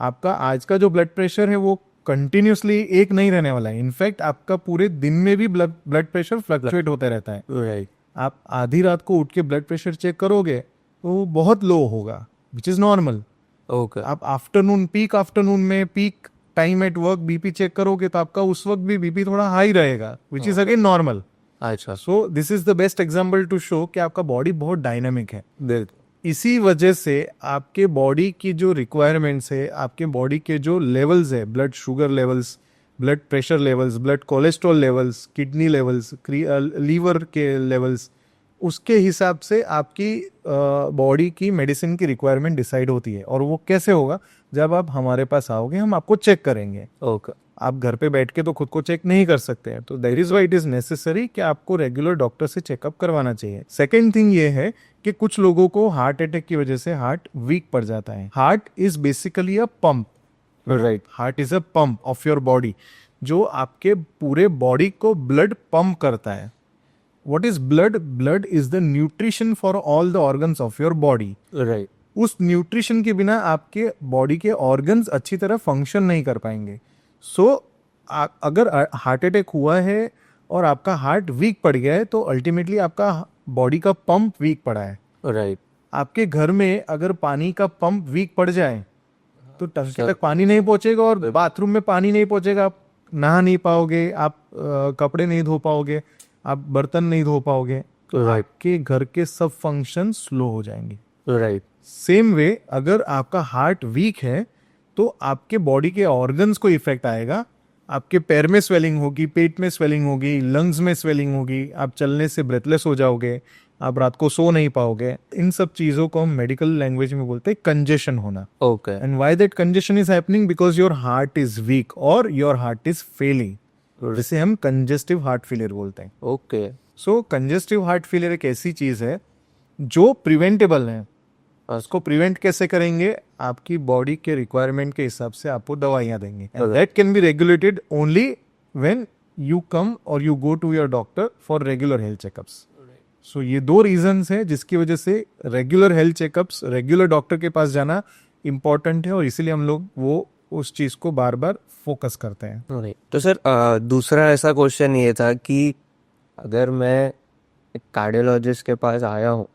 आपका आज का जो ब्लड प्रेशर है वो कंटिन्यूसली एक नहीं रहने वाला है। इनफैक्ट आपका पूरे दिन में भी ब्लड प्रेशर फ्लक्चुएट होता रहता है। राइट। आप आधी रात को उठ के ब्लड प्रेशर चेक करोगे तो वो बहुत लो होगा, विच इज नॉर्मल। ओके। आप पीक आफ्टरनून में, peak time at work BP check करोगे तो आपका उस वक्त भी बीपी थोड़ा हाई रहेगा, विच इज अगेन नॉर्मल। अच्छा। So this is the best example to show कि आपका बॉडी बहुत डायनामिक है। इसी वजह से आपके बॉडी की जो रिक्वायरमेंट्स है, आपके बॉडी के जो लेवल्स है, blood sugar levels, blood pressure levels, blood cholesterol levels, kidney levels, liver के लेवल्स, उसके हिसाब से आपकी बॉडी की मेडिसिन की रिक्वायरमेंट डिसाइड होती है। और वो कैसे होगा? जब आप हमारे पास आओगे, हम आपको चेक करेंगे। ओके। आप घर पे बैठ के तो खुद को चेक नहीं कर सकते हैं, तो that is why it is necessary कि आपको रेगुलर डॉक्टर से चेकअप करवाना चाहिए। सेकेंड थिंग ये है कि कुछ लोगों को हार्ट अटैक की वजह से हार्ट वीक पड़ जाता है। Heart is basically a pump. Right. Heart is a pump of your body, जो आपके पूरे बॉडी को ब्लड पंप करता है। What is blood? Blood is the nutrition for all the organs of your body. Right. उस nutrition के बिना आपके बॉडी के ऑर्गन्स अच्छी तरह फंक्शन नहीं कर पाएंगे। सो अगर हार्ट अटैक हुआ है और आपका हार्ट वीक पड़ गया है, तो अल्टीमेटली आपका बॉडी का पंप वीक पड़ा है। राइट। आपके घर में अगर पानी का पंप वीक पड़ जाए तो टंकी तक पानी नहीं पहुंचेगा, और बाथरूम में पानी नहीं पहुंचेगा, आप नहा नहीं पाओगे, आप कपड़े नहीं धो पाओगे, आप बर्तन नहीं धो पाओगे, तो आपके घर के सब फंक्शन स्लो हो जाएंगे। राइट। सेम वे, अगर आपका हार्ट वीक है तो आपके बॉडी के ऑर्गन्स को इफेक्ट आएगा। आपके पैर में स्वेलिंग होगी, पेट में स्वेलिंग होगी, लंग्स में स्वेलिंग होगी, आप चलने से ब्रेथलेस हो जाओगे, आप रात को सो नहीं पाओगे। इन सब चीजों को हम मेडिकल लैंग्वेज में बोलते हैं कंजेशन होना। Okay. And why that congestion is happening? Because your heart is weak और योर हार्ट इज फेलिंग, जिसे हम कंजेस्टिव हार्ट फेलियर बोलते हैं। ओके। सो कंजेस्टिव हार्ट फेलियर एक ऐसी चीज है जो प्रिवेंटेबल है। उसको प्रिवेंट कैसे करेंगे? आपकी बॉडी के रिक्वायरमेंट के हिसाब से आपको दवाइयां देंगे। That can be regulated only when you come और you go to your doctor for regular health checkups. So ये दो रीजंस हैं जिसकी वजह से regular health checkups, regular doctor के पास जाना इंपॉर्टेंट है, और इसीलिए हम लोग वो उस चीज को बार बार फोकस करते हैं। तो सर दूसरा ऐसा क्वेश्चन ये था कि अगर मैं एक कार्डियोलॉजिस्ट के पास आया हूँ,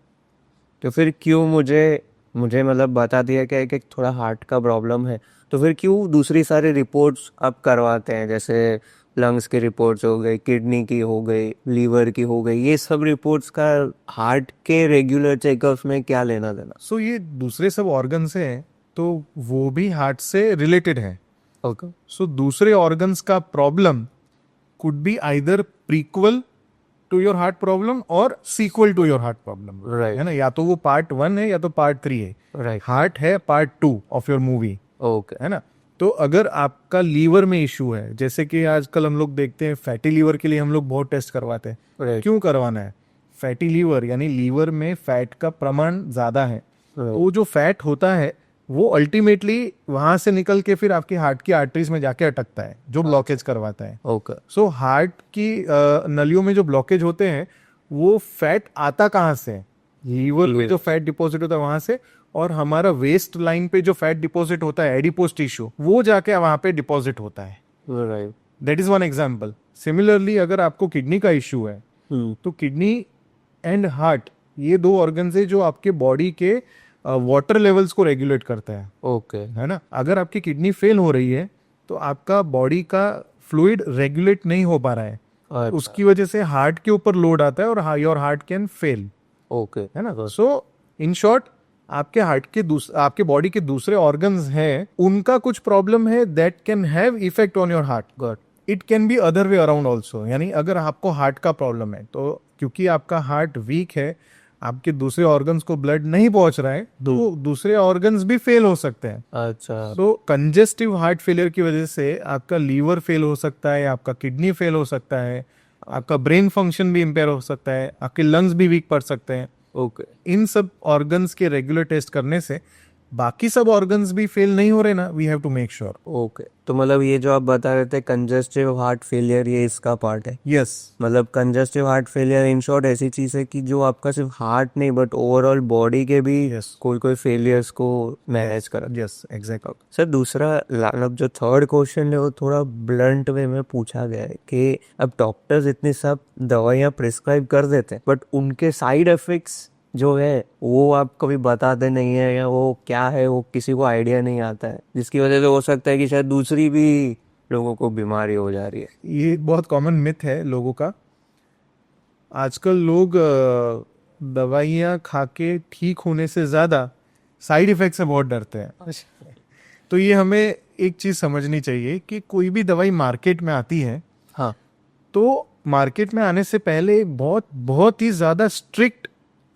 तो फिर क्यों मुझे मतलब बता दिया क्या है कि थोड़ा हार्ट का प्रॉब्लम है, तो फिर क्यों दूसरी सारी रिपोर्ट्स आप करवाते हैं? जैसे लंग्स की रिपोर्ट्स हो गई, किडनी की हो गई, लीवर की हो गई, ये सब रिपोर्ट्स का हार्ट के रेगुलर चेकअप्स में क्या लेना देना? सो ये दूसरे सब ऑर्गन्स हैं, तो वो भी हार्ट से रिलेटेड है। ओके। सो दूसरे ऑर्गन्स का problem could be either prequel to your heart problem और sequel to your heart problem. Right. है ना? या तो वो पार्ट 1 है या तो पार्ट 3 है। राइट। हार्ट है part 2 of your movie. Okay. है ना? तो अगर आपका लीवर में इशू है, जैसे कि आजकल हम लोग देखते हैं फैटी लीवर के लिए हम लोग बहुत टेस्ट करवाते हैं। Right. क्यों करवाना है? फैटी लीवर यानी लीवर में फैट का प्रमाण ज्यादा है। वो जो फैट होता है वो अल्टीमेटली वहां से निकल के फिर आपकी हार्ट की आर्टरीज में जाके अटकता है, जो ब्लॉकेज करवाता है। ओके। सो हार्ट की नलियों में जो ब्लॉकेज होते हैं, वो फैट आता कहाँ से? लीवर में जो फैट डिपॉजिट होता है वहां से, और हमारा वेस्ट लाइन पे जो फैट डिपॉजिट होता है, एडिपोज टिश्यू, वो जाके वहां पे डिपॉजिट होता है। Right. That is one example. Similarly अगर आपको किडनी का इश्यू है, तो किडनी एंड हार्ट, ये दो ऑर्गन है जो आपके बॉडी के वाटर लेवल्स को रेगुलेट करता है। ओके। है ना? अगर आपकी किडनी फेल हो रही है तो आपका बॉडी का फ्लूइड रेगुलेट नहीं हो पा रहा है, अच्छा, उसकी वजह से हार्ट के ऊपर लोड आता है और your heart can fail, okay, है ना। सो इन शॉर्ट, आपके हार्ट के आपके बॉडी के दूसरे ऑर्गन्स हैं, उनका कुछ प्रॉब्लम है that can have effect on your heart. Good, it can be other way around also, यानी अगर आपको हार्ट का प्रॉब्लम है तो क्योंकि आपका हार्ट वीक है, आपके दूसरे ऑर्गन्स को ब्लड नहीं पहुंच रहा है, तो दूसरे ऑर्गन्स भी फेल हो सकते हैं। अच्छा, तो कंजेस्टिव हार्ट फेलियर की वजह से आपका लीवर फेल हो सकता है, आपका किडनी फेल हो सकता है, आपका ब्रेन फंक्शन भी इम्पेयर हो सकता है, आपके लंग्स भी वीक पड़ सकते हैं। ओके, इन सब ऑर्गन्स के रेगुलर टेस्ट करने से बाकी सब ऑर्गन्स भी फेल नहीं हो रहे ना, we have to make sure. Okay. तो मतलब ये जो आप बता रहे थे कंजेस्टिव हार्ट फेलियर, ये इसका पार्ट है। यस, मतलब congestive heart failure in short ऐसी चीज है कि जो आपका सिर्फ हार्ट नहीं बट ओवरऑल बॉडी के भी Yes. कोई कोई फेलियर्स को मैनेज करा। Yes, exactly. सर दूसरा मतलब जो थर्ड क्वेश्चन है वो थोड़ा ब्लंट वे में पूछा गया है कि अब डॉक्टर्स इतनी सब दवाइयाँ प्रिस्क्राइब कर देते हैं बट उनके साइड इफेक्ट्स जो है वो आप कभी बताते नहीं है, या वो क्या है वो किसी को आइडिया नहीं आता है, जिसकी वजह से हो सकता है कि शायद दूसरी भी लोगों को बीमारी हो जा रही है। ये बहुत कॉमन मिथ है लोगों का। आजकल लोग दवाइयाँ खा के ठीक होने से ज़्यादा साइड इफेक्ट से बहुत डरते हैं। तो ये हमें एक चीज़ समझनी चाहिए कि कोई भी दवाई मार्केट में आती है हाँ, तो मार्केट में आने से पहले बहुत बहुत ही ज़्यादा स्ट्रिक्ट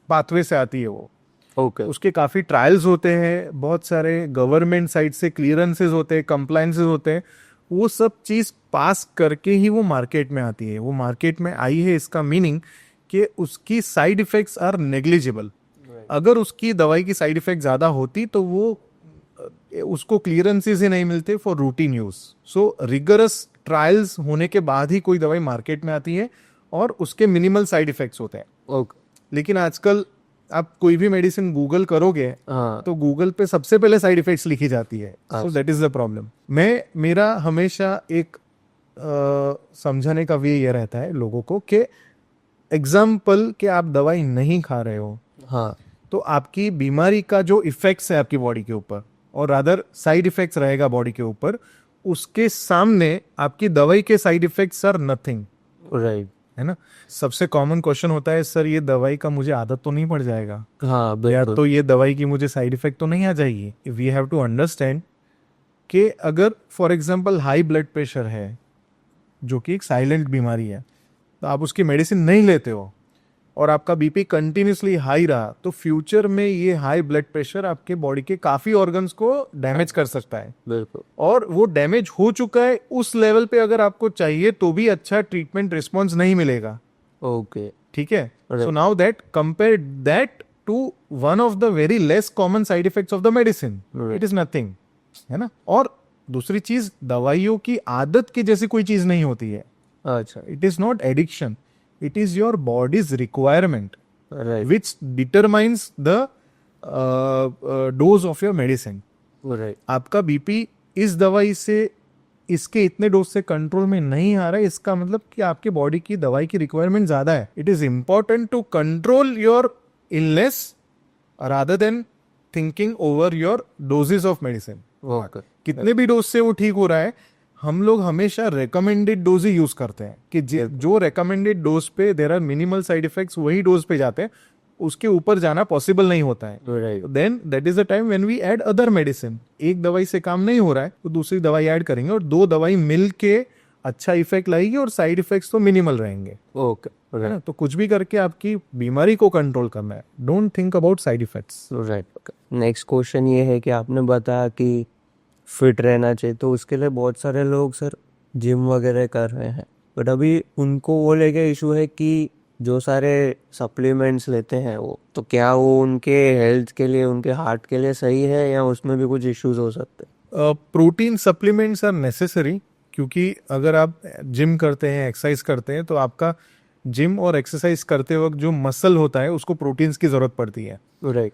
पाथवे से आती है वो। ओके, उसके काफ़ी ट्रायल्स होते हैं, बहुत सारे गवर्नमेंट साइड से क्लियरेंसेस होते हैं, कंप्लायंसेस होते हैं, वो सब चीज़ पास करके ही वो मार्केट में आती है। वो मार्केट में आई है, इसका मीनिंग कि उसकी साइड इफ़ेक्ट्स आर नेग्लिजिबल। अगर उसकी दवाई की साइड इफ़ेक्ट ज़्यादा होती तो वो उसको क्लियरेंसेस ही नहीं मिलते for routine use. So rigorous trials होने के बाद ही कोई दवाई मार्केट में आती है और उसके मिनिमल साइड इफ़ेक्ट्स होते हैं। ओके, लेकिन आजकल आप कोई भी मेडिसिन गूगल करोगे हाँ, तो गूगल पे सबसे पहले साइड इफेक्ट्स लिखी जाती है। So that is the problem. मेरा हमेशा एक समझाने का वे ये रहता है लोगों को कि एग्जाम्पल कि आप दवाई नहीं खा रहे हो हाँ, तो आपकी बीमारी का जो इफेक्ट्स है आपकी बॉडी के ऊपर और रादर साइड इफेक्ट्स रहेगा बॉडी के ऊपर, उसके सामने आपकी दवाई के side effects are nothing, right, है ना। सबसे कॉमन क्वेश्चन होता है, सर ये दवाई का मुझे आदत तो नहीं पड़ जाएगा, हाँ, या बिल्कुल, तो ये दवाई की मुझे साइड इफेक्ट तो नहीं आ जाएगी। वी हैव टू अंडरस्टैंड कि अगर for example high blood pressure है जो कि एक साइलेंट बीमारी है, तो आप उसकी मेडिसिन नहीं लेते हो और आपका बीपी कंटिन्यूसली हाई रहा तो फ्यूचर में ये हाई ब्लड प्रेशर आपके बॉडी के काफ़ी ऑर्गन्स को डैमेज कर सकता है। बिल्कुल, और वो डैमेज हो चुका है उस लेवल पे अगर आपको चाहिए तो भी अच्छा ट्रीटमेंट रिस्पॉन्स नहीं मिलेगा। ओके, ठीक है। Right. So now that compare that to one of the very less common side effects of the medicine, Right. It is nothing, है ना। और दूसरी चीज, दवाइयों की आदत की जैसी कोई चीज नहीं होती है। अच्छा, it is not addiction, it is your bodies requirement right, which determines the dose of your medicine. Right, आपका बीपी इस दवाई से इसके इतने डोज से कंट्रोल में नहीं आ रहा है, इसका मतलब कि आपके बॉडी की दवाई की रिक्वायरमेंट ज्यादा है। It is important to control your illness rather than thinking over your doses of medicine. Okay, कितने भी डोज से वो ठीक हो रहा है, हम लोग हमेशा रेकमेंडेड डोज ही यूज करते हैं कि जो रेकमेंडेड डोज पे there are minimal side effects वही डोज पे जाते हैं, उसके ऊपर जाना पॉसिबल नहीं होता है। Right, then that is the time when we add other medicine. एक दवाई से काम नहीं हो रहा है तो दूसरी दवाई ऐड करेंगे और दो दवाई मिल के अच्छा इफेक्ट लाएगी और साइड इफेक्ट्स तो मिनिमल रहेंगे, ओके, है ना। राइट, तो कुछ भी करके आपकी बीमारी को कंट्रोल करना है, don't think about side effects. Right. Next question ये है कि आपने बताया कि फिट रहना चाहिए, तो उसके लिए बहुत सारे लोग सर जिम वगैरह कर रहे हैं बट अभी उनको वो लेके इशू है कि जो सारे सप्लीमेंट्स लेते हैं वो, तो क्या वो उनके हेल्थ के लिए, उनके हार्ट के लिए सही है या उसमें भी कुछ इश्यूज हो सकते हैं? प्रोटीन सप्लीमेंट्स आर नेसेसरी, क्योंकि अगर आप जिम करते हैं, एक्सरसाइज करते हैं, तो आपका जिम और एक्सरसाइज करते वक्त जो मसल होता है उसको प्रोटीन्स की जरूरत पड़ती है। राइट,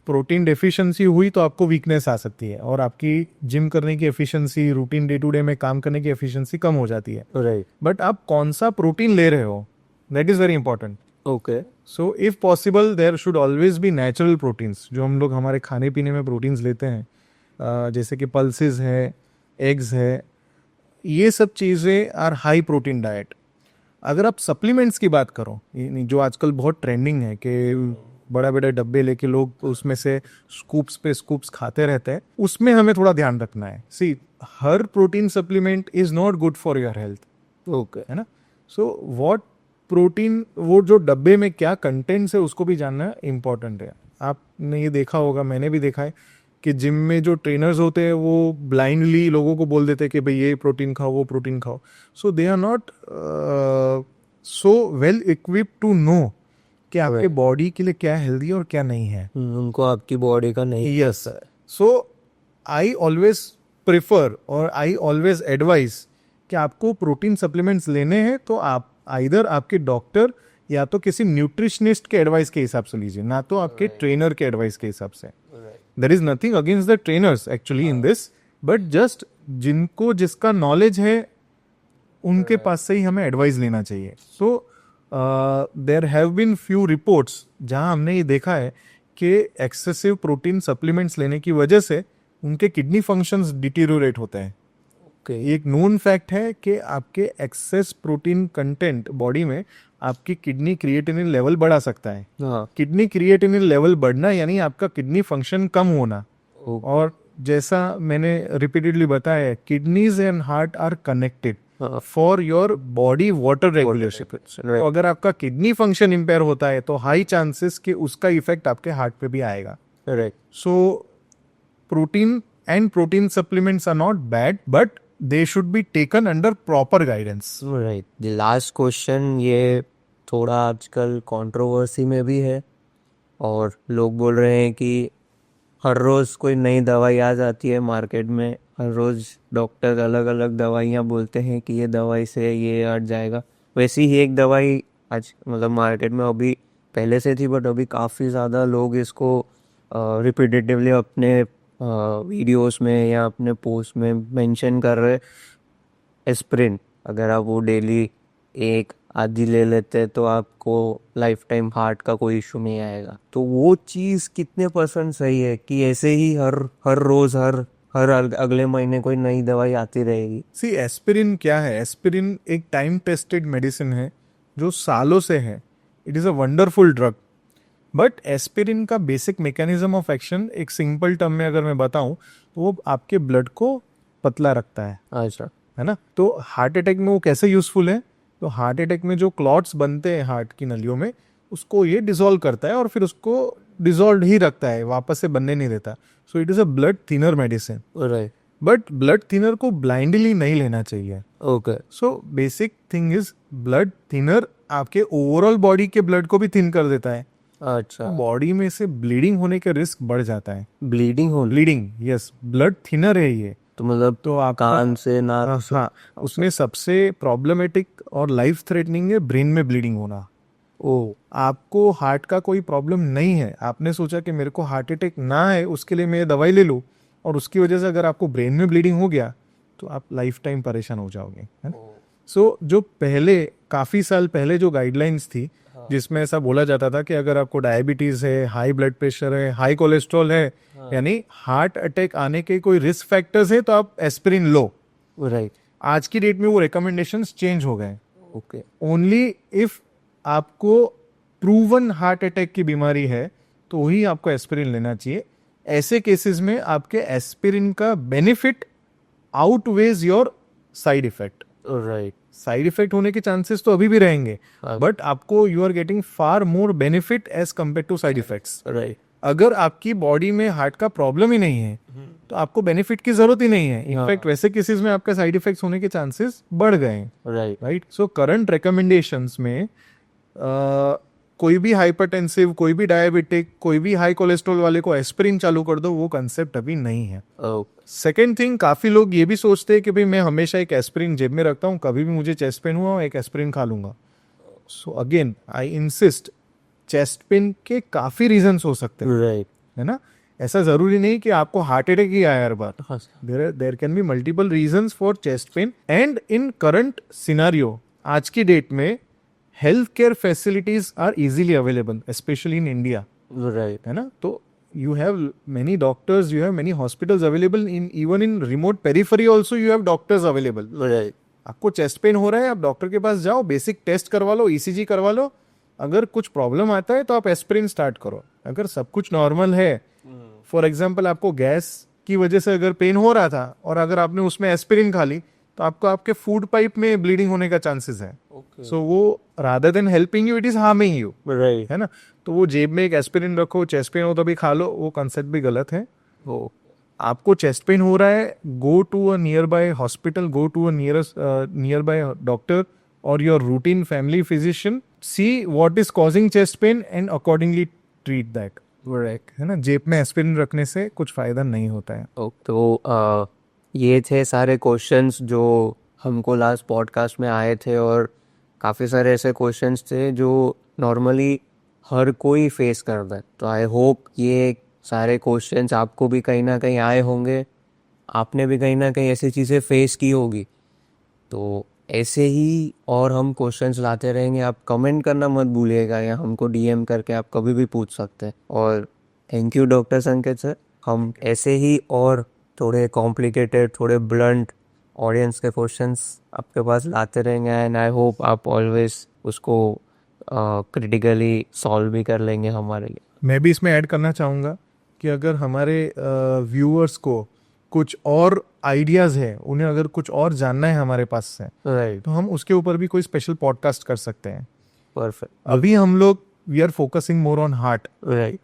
प्रोटीन डेफिशिएंसी हुई तो आपको वीकनेस आ सकती है और आपकी जिम करने की efficiency, routine day to day में काम करने की एफिशिएंसी कम हो जाती है। राइट, बट आप कौन सा प्रोटीन ले रहे हो, that is very important. Okay, so if possible there should always be natural proteins, जो हम लोग हमारे खाने पीने में प्रोटीन्स लेते हैं, जैसे कि पल्सेस है, एग्स है, ये सब चीज़ें आर हाई प्रोटीन डाइट। अगर आप सप्लीमेंट्स की बात करो, जो आजकल बहुत ट्रेंडिंग है कि बड़ा बड़े डब्बे लेके लोग उसमें से स्कूप्स पे स्कूप्स खाते रहते हैं, उसमें हमें थोड़ा ध्यान रखना है। सी, हर protein supplement is not good for your health, okay, है ना। सो व्हाट प्रोटीन, वो जो डब्बे में क्या कंटेंट्स है उसको भी जानना इम्पोर्टेंट है। आपने ये देखा होगा, मैंने भी देखा है कि जिम में जो ट्रेनर्स होते हैं वो ब्लाइंडली लोगों को बोल देते हैं कि भाई ये प्रोटीन खाओ, वो प्रोटीन खाओ। So they are not so well equipped to know कि आपके बॉडी के लिए क्या हेल्दी है और क्या नहीं है। उनको आपकी बॉडी का नहीं yes, so I always prefer और आई ऑलवेज एडवाइज कि आपको प्रोटीन सप्लीमेंट्स लेने हैं तो आप आइदर आपके डॉक्टर या तो किसी न्यूट्रिशनिस्ट के एडवाइस के हिसाब से लीजिए, ना तो आपके ट्रेनर के एडवाइस के हिसाब से। There is nothing against the trainers actually in this, but just जिनको जिसका नॉलेज है उनके पास से ही हमें एडवाइस लेना चाहिए। So there have been few reports जहां हमने ये देखा है कि एक्सेसिव प्रोटीन सप्लीमेंट्स लेने की वजह से उनके किडनी फंक्शंस डिटीरियोरेट होते हैं। ओके, एक नोन फैक्ट है कि आपके एक्सेस प्रोटीन कंटेंट बॉडी में आपकी किडनी क्रिएटिनिन लेवल बढ़ा सकता है। हाँ, किडनी क्रिएटिनिन लेवल बढ़ना यानी आपका किडनी फंक्शन कम होना। और जैसा मैंने रिपीटेडली बताया है, kidneys and heart are connected for your body water regulation. तो अगर आपका किडनी फंक्शन इम्पेयर होता है तो हाई चांसेस कि उसका इफेक्ट आपके हार्ट पे भी आएगा। Right. So protein and protein supplements are not bad, but they should be taken under proper guidance. Right, the last question, ये थोड़ा आजकल कंट्रोवर्सी में भी है और लोग बोल रहे हैं कि हर रोज़ कोई नई दवाई आ जाती है मार्केट में, हर रोज़ डॉक्टर अलग अलग दवाइयाँ बोलते हैं कि ये दवाई से ये हट जाएगा। वैसी ही एक दवाई आज मतलब मार्केट में अभी पहले से थी, बट अभी काफ़ी ज़्यादा लोग इसको रिपीटेटिवली अपने वीडियोस में या अपने पोस्ट में मेंशन कर रहे। एस्प्रिन, अगर आप वो डेली एक आधी ले लेते हैं तो आपको लाइफ टाइम हार्ट का कोई इशू नहीं आएगा। तो वो चीज़ कितने % सही है कि ऐसे ही हर रोज़ हर अगले महीने कोई नई दवाई आती रहेगी? सी, एस्पिरिन क्या है? एस्पिरिन एक टाइम टेस्टेड मेडिसिन है जो सालों से है। It is a wonderful drug, but aspirin का बेसिक मैकेनिज्म ऑफ एक्शन एक सिंपल टर्म में अगर मैं बताऊं तो वो आपके ब्लड को पतला रखता है। अच्छा, है ना। तो हार्ट अटैक में वो कैसे यूजफुल है? तो हार्ट अटैक में जो क्लॉट्स बनते हैं हार्ट की नलियों में, उसको ये डिसॉल्व करता है और फिर उसको डिसॉल्व ही रखता है, वापस से बनने नहीं देता। So it is a blood thinner medicine. Right, but blood thinner को ब्लाइंडली नहीं लेना चाहिए। Okay, so basic thing is, blood thinner आपके ओवरऑल बॉडी के ब्लड को भी थिन कर देता है। अच्छा, बॉडी में से ब्लीडिंग होने का रिस्क बढ़ जाता है। ब्लीडिंग हो, ब्लीडिंग, यस, ब्लड थिनर है ये। तो मतलब तो आपका कान से नाक से? हाँ, उसमें सबसे प्रॉब्लमेटिक और लाइफ थ्रेटनिंग है ब्रेन में ब्लीडिंग होना। ओ, आपको हार्ट का कोई प्रॉब्लम नहीं है, आपने सोचा कि मेरे को हार्ट अटैक ना है उसके लिए मैं ये दवाई ले लूँ, और उसकी वजह से अगर आपको ब्रेन में ब्लीडिंग हो गया तो आप लाइफ टाइम परेशान हो जाओगे, है ना। सो जो पहले काफ़ी साल पहले जो गाइडलाइंस थी, जिसमें ऐसा बोला जाता था कि अगर आपको डायबिटीज है, हाई ब्लड प्रेशर है, हाई कोलेस्ट्रॉल है, यानी हार्ट अटैक आने के कोई रिस्क फैक्टर्स है, तो आप एस्पिरिन लो। राइट, आज की डेट में वो रिकमेंडेशंस चेंज हो गए। ओके, ओनली इफ आपको प्रूवन हार्ट अटैक की बीमारी है तो ही आपको एस्पिरिन लेना चाहिए। ऐसे केसेस में आपके एस्पिरिन का benefit outweighs your side effect. Right, side effect होने के चांसेस तो अभी भी रहेंगे, हाँ। बट आपको you are getting far more benefit as compare to side effects. Right, अगर आपकी बॉडी में हार्ट का प्रॉब्लम ही नहीं है तो आपको बेनिफिट की जरूरत ही नहीं है। इनफैक्ट वैसे केसेस में आपका साइड इफेक्ट्स होने के चांसेस बढ़ गए हैं। Right, right. So current recommendations में कोई भी हाइपरटेंसिव, कोई भी डायबिटिक, कोई भी हाई कोलेस्ट्रॉल वाले को एस्पिरिन चालू कर दो, वो कंसेप्ट अभी नहीं है। सेकेंड थिंग, काफी लोग ये भी सोचते हैं कि भाई मैं हमेशा एक एस्पिरिन जेब में रखता हूँ, कभी भी मुझे चेस्ट पेन हुआ एक एस्पिरिन खा लूंगा। So again I insist, chest pain के काफी रीजंस हो सकते हैं, राइट, है ना। ऐसा जरूरी नहीं कि आपको हार्ट अटैक ही आया हर बार। There can be multiple reasons for chest pain. And in current scenario, आज की डेट में health care facilities are easily available, specially in India, right, है ना। तो you have many doctors, you have many hospitals available in even in remote periphery also you have doctors available. Right. आपको chest pain हो रहा है, आप doctor के पास जाओ, बेसिक टेस्ट करवा लो, ईसीजी करवा लो, अगर कुछ प्रॉब्लम आता है तो आप एस्पिरिन स्टार्ट करो. अगर सब कुछ नॉर्मल है, फॉर एग्जांपल आपको गैस की वजह से अगर पेन हो रहा था और अगर आपने उसमें एस्पिरिन खा ली तो आपको आपके फूड पाइप में ब्लीडिंग होने का चांसेस है. सो वो rather than helping you it is harming you, Right. है ना. तो वो जेब में एक एस्पिरिन रखो, चेस्ट पेन हो तो भी खा लो, वो कंसेप्ट भी गलत है. Oh. आपको चेस्ट पेन हो रहा है, go to a nearby hospital, go to a nearby doctor और your routine family physician, see what is causing chest pain and accordingly treat that. Correct. है ना. जेब में एस्पिरिन रखने से कुछ फायदा नहीं होता है. तो ये थे सारे क्वेश्चंस जो हमको लास्ट पॉडकास्ट में आए थे, और काफ़ी सारे ऐसे क्वेश्चंस थे जो नॉर्मली हर कोई फेस करता है. तो आई होप ये सारे क्वेश्चंस आपको भी कहीं ना कहीं आए होंगे, आपने भी कहीं ना कहीं ऐसी चीज़ें फेस की होगी. तो ऐसे ही और हम क्वेश्चंस लाते रहेंगे. आप कमेंट करना मत भूलिएगा, या हमको डीएम करके आप कभी भी पूछ सकते हैं. और थैंक यू डॉक्टर संकेत सर. हम ऐसे ही और थोड़े कॉम्प्लिकेटेड, थोड़े ब्लंट ऑडियंस के क्वेश्चंस आपके पास लाते रहेंगे, एंड आई होप आप ऑलवेज उसको क्रिटिकली सॉल्व भी कर लेंगे हमारे लिए. मैं भी इसमें ऐड करना चाहूँगा कि अगर हमारे व्यूअर्स को कुछ और आइडियाज़ है, उन्हें अगर कुछ और जानना है हमारे पास से, राइट. तो हम उसके ऊपर भी कोई स्पेशल पॉडकास्ट कर सकते हैं. परफेक्ट. अभी हम लोग we are focusing more on heart. Right.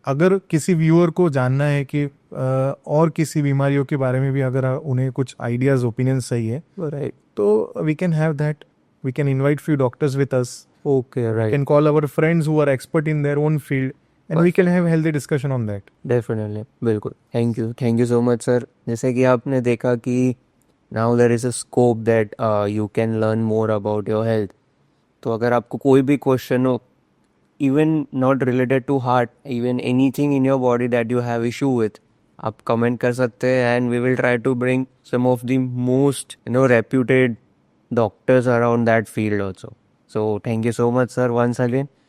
अगर किसी व्यूअर को जानना है कि और किसी बीमारियों के बारे में भी अगर उन्हें कुछ आइडियाज ओपिनियन सही है, राइट. तो we can have that. We can invite few doctors with us, okay. Right. Can call our friends who are expert in their own field, and we can have healthy discussion on that. Definitely. बिल्कुल. Thank you so much sir. जैसे कि आपने देखा कि now there is a scope that you can learn more about your health. तो अगर आपको कोई भी क्वेश्चन हो, even not related to heart, even anything in your body that you have issue with, आप कमेंट कर सकते हैं, and we will try to bring some of the most reputed doctors around that field also. So thank you so much sir once again.